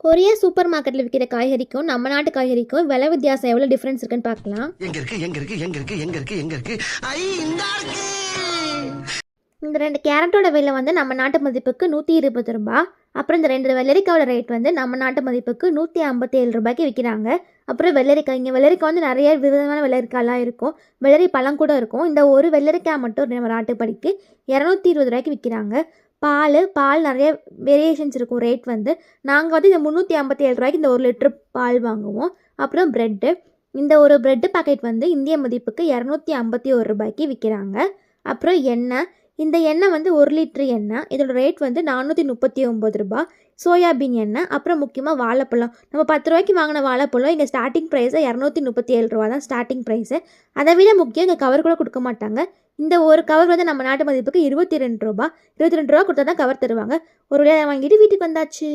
Korea super மார்க்கெட்டில் விற்கிற காய்கறிக்கும் நம்ம நாட்டு காய்கறிக்கும் விலை வித்தியாசம் எவ்வளோ டிஃப்ரென்ஸ் இருக்குன்னு பார்க்கலாம். இந்த 2 கேரட்டோட விலை வந்து நம்ம நாட்டு மதிப்புக்கு 120 ரூபா. அப்புறம் இந்த 2 வெள்ளரிக்காவோட ரேட் வந்து நம்ம நாட்டு மதிப்புக்கு 157 ரூபாய்க்கு விற்கிறாங்க. அப்புறம் வெள்ளரிக்காய், இங்கே வெள்ளரிக்காய் வந்து நிறைய விதமான வெள்ளரிக்காய்லாம் இருக்கும், வெள்ளரி பழம் கூட இருக்கும். இந்த ஒரு வெள்ளரிக்காய் மட்டும் நம்ம நாட்டுப்படிக்கு 220 ரூபாய்க்கு விற்கிறாங்க. பால் நிறைய வேரியேஷன்ஸ் இருக்கும் ரேட் வந்து. நாங்கள் வந்து இந்த 357 ரூபாய்க்கு இந்த 1 லிட்டர் பால் வாங்குவோம். அப்புறம் ப்ரெட்டு, இந்த ஒரு ப்ரெட்டு பாக்கெட் வந்து இந்திய மதிப்புக்கு 251 ரூபாய்க்கு விற்கிறாங்க. அப்புறம் எண்ணெய், இந்த எண்ணெய் வந்து 1 லிட்டர் எண்ணெய், இதோட ரேட் வந்து 439 ரூபா. சோயாபீன் எண்ணெய், அப்புறம் முக்கியமாக வாழைப்பழம். நம்ம 10 ரூபாய்க்கு வாங்கின வாழைப்பழம் இங்கே ஸ்டார்டிங் ப்ரைஸை 237 ரூபா தான் ஸ்டார்டிங் ப்ரைஸு. அதை விட முக்கியம் இங்கே கவர் கூட கொடுக்க மாட்டாங்க. இந்த ஒரு கவர் வந்து நம்ம நாட்டு மதிப்புக்கு 22 ரூபா. 22 ரூபா கொடுத்தா தான் கவர் தருவாங்க. ஒரு வழியாக வாங்கிட்டு வீட்டுக்கு வந்தாச்சு.